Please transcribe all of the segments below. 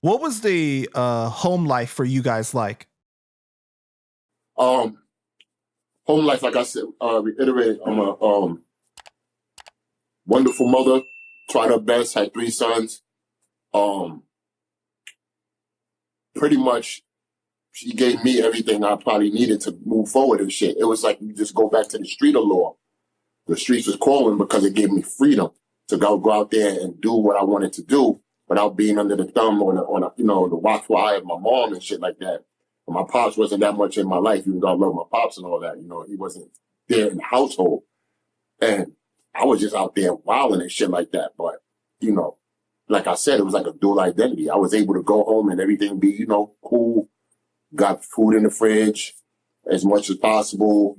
What was the home life for you guys like? Home life, like I said, reiterate, I'm a wonderful mother, tried her best, had 3 sons. Pretty much she gave me everything I probably needed to move forward and shit. It was like you just go back to the street of law. The streets was calling because it gave me freedom to go out there and do what I wanted to do without being under the thumb or the watchful eye of my mom and shit like that. But my pops wasn't that much in my life, even though I love my pops and all that. He wasn't there in the household. And I was just out there wilding and shit like that. But, like I said, it was like a dual identity. I was able to go home and everything be, cool. Got food in the fridge as much as possible,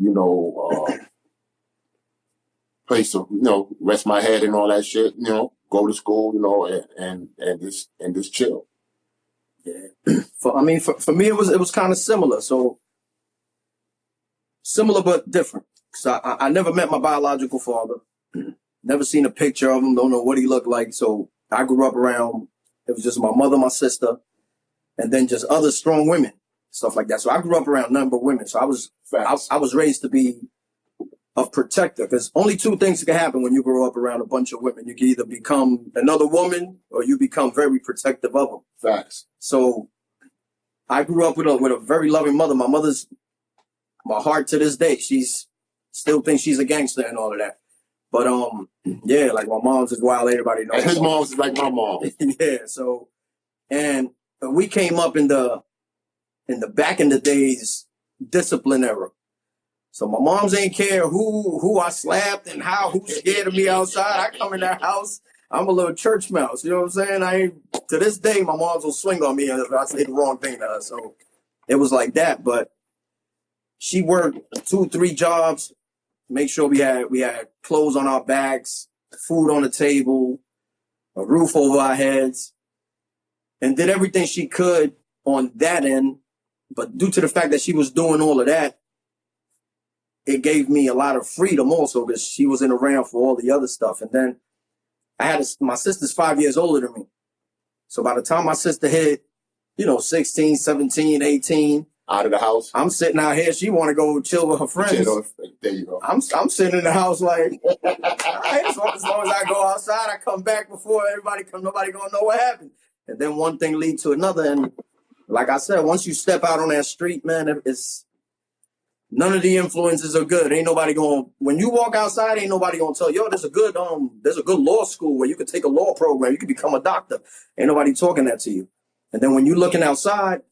place to, rest my head and all that shit, go to school, and just chill. Yeah. For me, it was kind of similar. So similar, but different. Cause I never met my biological father. Never seen a picture of him. Don't know what he looked like. So I grew up around, it was just my mother, my sister, and then just other strong women, stuff like that. So I grew up around nothing but women. So I was raised to be a protector, because only 2 things can happen when you grow up around a bunch of women. You can either become another woman or you become very protective of them. Facts. So I grew up with a very loving mother. My mother's my heart to this day. She's still thinks she's a gangster and all of that. But yeah, like my mom's is wild. Everybody knows. His mom's is like my mom. Yeah. So, and we came up in the back in the days discipline era. So my moms ain't care who I slapped and who's scared of me outside. I come in that house, I'm a little church mouse. You know what I'm saying? To this day, my moms will swing on me if I say the wrong thing to her. So it was like that. But she worked 2, 3 jobs, make sure we had clothes on our backs, food on the table, a roof over our heads, and did everything she could on that end. But due to the fact that she was doing all of that, it gave me a lot of freedom also, because she wasn't around for all the other stuff. And then my sister's 5 years older than me. So by the time my sister hit, 16, 17, 18. Out of the house. I'm sitting out here. She want to go chill with her friends. There you go. I'm sitting in the house like, all right, as long as I go outside, I come back before everybody come. Nobody gonna know what happened. And then one thing lead to another. And like I said, once you step out on that street, man, it's none of the influences are good. Ain't nobody when you walk outside, ain't nobody gonna tell you, yo, there's a good law school where you could take a law program. You could become a doctor. Ain't nobody talking that to you. And then when you're looking outside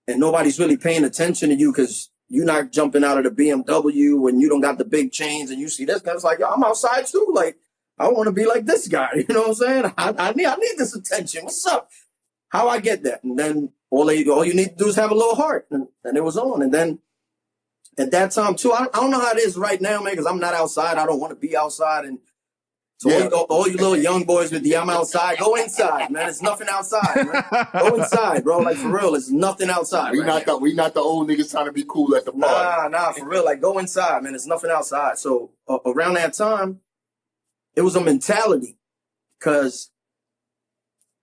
and nobody's really paying attention to you because you're not jumping out of the BMW and you don't got the big chains and you see this guy's like, yo, I'm outside too. Like, I want to be like this guy. You know what I'm saying? I need this attention. What's up? How I get that? And then all you need to do is have a little heart. And it was on. And then at that time too, I don't know how it is right now, man, because I'm not outside. I don't want to be outside. And so all you little young boys with I'm outside, go inside, man. It's nothing outside, man. Go inside, bro. Like, for real, it's nothing outside. We not the old niggas trying to be cool at the party. Nah, for real. Like, go inside, man. It's nothing outside. So around that time, it was a mentality, because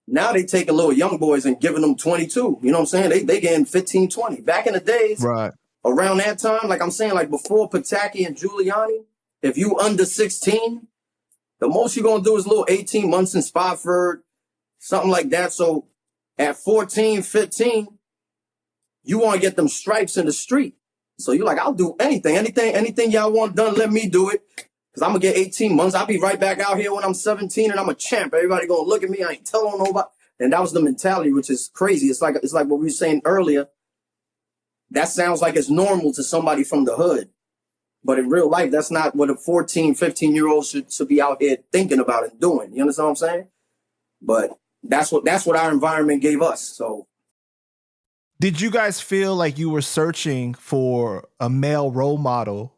now they taking little young boys and giving them 22. You know what I'm saying? They getting 15, 20. Back in the days, right around that time, like I'm saying, like before Pataki and Giuliani, if you under 16, the most you're going to do is a little 18 months in Spofford, something like that. So at 14, 15, you want to get them stripes in the street. So you're like, I'll do anything y'all want done, let me do it. Because I'm going to get 18 months. I'll be right back out here when I'm 17 and I'm a champ. Everybody going to look at me. I ain't telling nobody. And that was the mentality, which is crazy. It's like what we were saying earlier. That sounds like it's normal to somebody from the hood. But in real life, that's not what a 14, 15-year-old should be out here thinking about and doing. You understand what I'm saying? But that's what our environment gave us. So, did you guys feel like you were searching for a male role model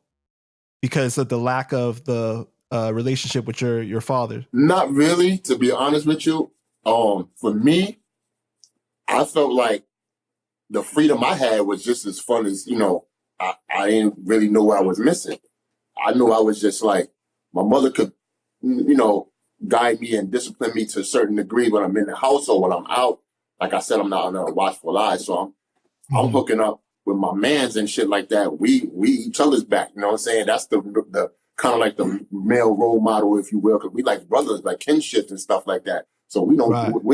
because of the lack of the relationship with your father? Not really, to be honest with you. For me, I felt like the freedom I had was just as fun as, I didn't really know what I was missing. I knew I was just like, my mother could, guide me and discipline me to a certain degree when I'm in the house or when I'm out. Like I said, I'm not under a watchful eye, so I'm hooking up with my mans and shit like that. We each other's back. You know what I'm saying? That's the kind of like the male role model, if you will, because we like brothers, like kinship and stuff like that. So we don't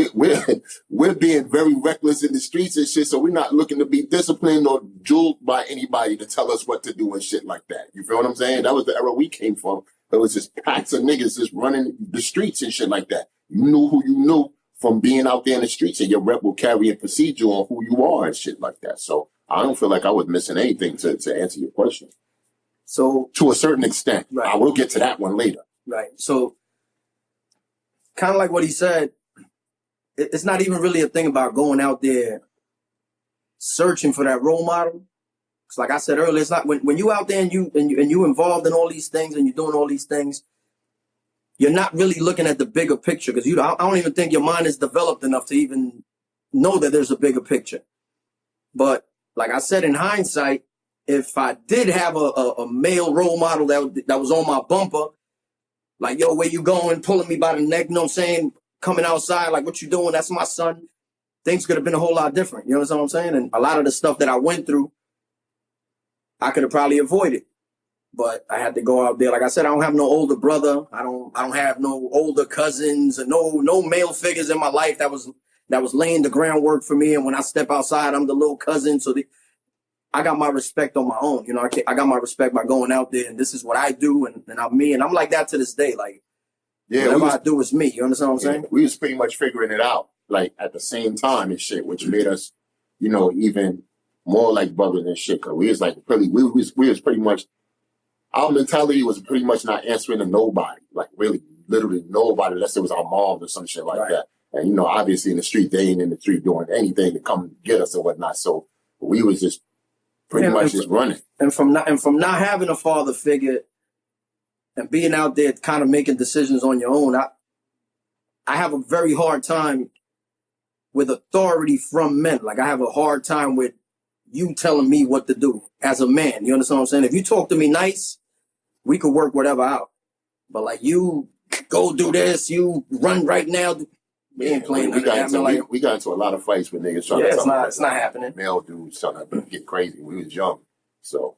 we're being very reckless in the streets and shit. So we're not looking to be disciplined or jeweled by anybody to tell us what to do and shit like that. You feel what I'm saying? That was the era we came from. It was just packs of niggas just running the streets and shit like that. You knew who you knew from being out there in the streets, and your rep will carry and precede you on who you are and shit like that. So I don't feel like I was missing anything to answer your question. So to a certain extent, I will get to that one later. Right. So kind of like what he said, it's not even really a thing about going out there searching for that role model. Because like I said earlier, it's not when you out there and you involved in all these things and you're doing all these things, you're not really looking at the bigger picture, because I don't even think your mind is developed enough to even know that there's a bigger picture. But like I said, in hindsight, if I did have a male role model that was on my bumper, like, yo, where you going? Pulling me by the neck, you know what I'm saying? Coming outside, like, what you doing? That's my son. Things could have been a whole lot different. You know what I'm saying? And a lot of the stuff that I went through, I could have probably avoided. But I had to go out there. Like I said, I don't have no older brother. I don't have no older cousins, and no male figures in my life that was laying the groundwork for me. And when I step outside, I'm the little cousin. So I got my respect on my own. You know, I got my respect by going out there, and this is what I do, and I'm me, and I'm like that to this day. Like, whatever I do is me. You understand what I'm saying? We was pretty much figuring it out, like, at the same time and shit, which made us, you know, even more like brothers and shit. Cause we was like, really, we was pretty much, our mentality was pretty much not answering to nobody, like really, literally nobody, unless it was our moms or some shit like that. And, you know, obviously in the street, they ain't in the street doing anything to come get us or whatnot. So we was just pretty much just running. And from not having a father figure and being out there kind of making decisions on your own, I have a very hard time with authority from men. Like, I have a hard time with you telling me what to do as a man. You understand what I'm saying? If you talk to me nice, we could work whatever out. But like, you go do this, you run right now. We ain't playing. We got into a lot of fights with niggas trying to tell it's not happening. Male dudes trying to get crazy. We was young. So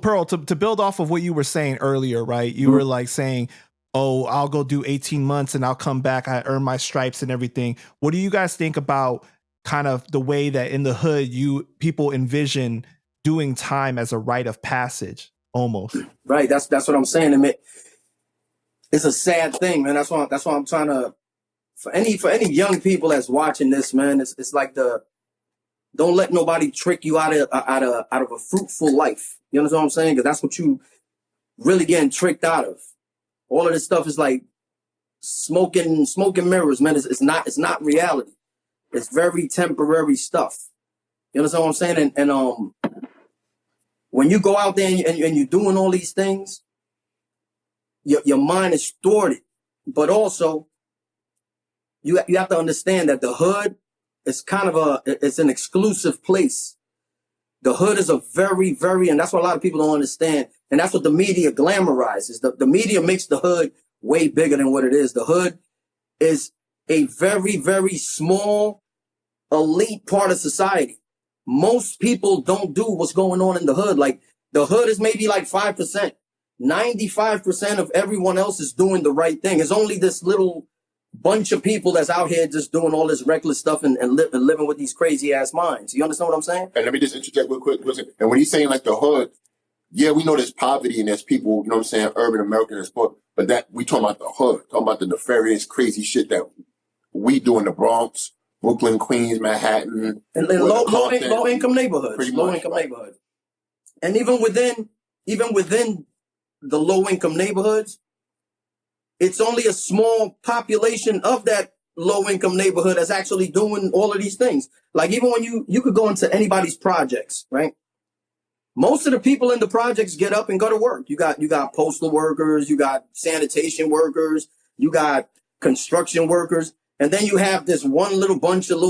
Pearl, to build off of what you were saying earlier, right? You were like saying, oh, I'll go do 18 months and I'll come back. I earn my stripes and everything. What do you guys think about kind of the way that in the hood people envision doing time as a rite of passage almost? Right. That's what I'm saying. I mean, it's a sad thing, man. That's why I'm trying to, for any young people that's watching this, man, it's like don't let nobody trick you out of a fruitful life. You understand what I'm saying? Because that's what you really getting tricked out of. All of this stuff is like smoking mirrors, man. It's not reality. It's very temporary stuff. You understand what I'm saying? And when you go out there and you're doing all these things, your mind is distorted. But also, you have to understand that the hood is kind of it's an exclusive place. The hood is a very, very, and that's what a lot of people don't understand. And that's what the media glamorizes. The media makes the hood way bigger than what it is. The hood is a very, very small, elite part of society. Most people don't do what's going on in the hood. Like, the hood is maybe like 5%. 95% of everyone else is doing the right thing. It's only this little bunch of people that's out here just doing all this reckless stuff and living with these crazy ass minds. You understand what I'm saying? And let me just interject real quick. Listen, and when he's saying like the hood, yeah, we know there's poverty and there's people, you know what I'm saying, urban Americans, but that we talking about the hood, talking about the nefarious, crazy shit that we do in the Bronx, Brooklyn, Queens, Manhattan, and low income neighborhoods, neighborhoods. And even within the low income neighborhoods, it's only a small population of that low income neighborhood that's actually doing all of these things. Like, even when you could go into anybody's projects, right? Most of the people in the projects get up and go to work. You got postal workers, you got sanitation workers, you got construction workers, and then you have this one little bunch of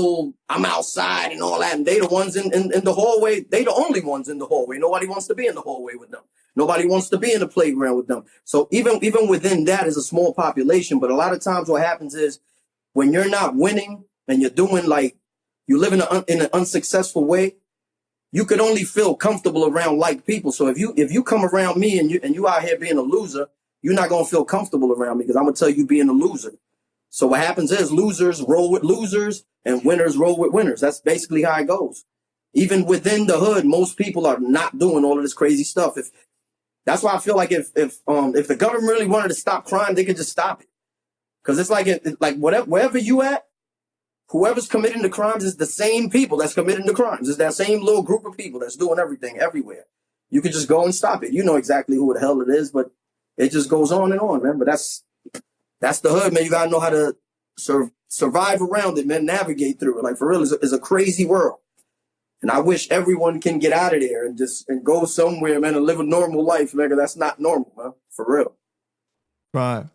I'm outside and all that, and they the ones in the hallway. They the only ones in the hallway. Nobody wants to be in the hallway with them. Nobody wants to be in the playground with them. So even within that is a small population. But a lot of times what happens is when you're not winning and you're doing like, you live in an unsuccessful way, you could only feel comfortable around like people. So if you come around me and you out here being a loser, you're not gonna feel comfortable around me because I'm gonna tell you being a loser. So what happens is losers roll with losers and winners roll with winners. That's basically how it goes. Even within the hood, most people are not doing all of this crazy stuff. That's why I feel like if the government really wanted to stop crime, they could just stop it. Because it's like wherever you at, whoever's committing the crimes is the same people that's committing the crimes. It's that same little group of people that's doing everything everywhere. You could just go and stop it. You know exactly who the hell it is, but it just goes on and on, man. But that's the hood, man. You gotta know how to survive around it, man. Navigate through it. Like for real, it's a crazy world. And I wish everyone can get out of there and go somewhere, man, and live a normal life, man. Because that's not normal, man. For real. Right.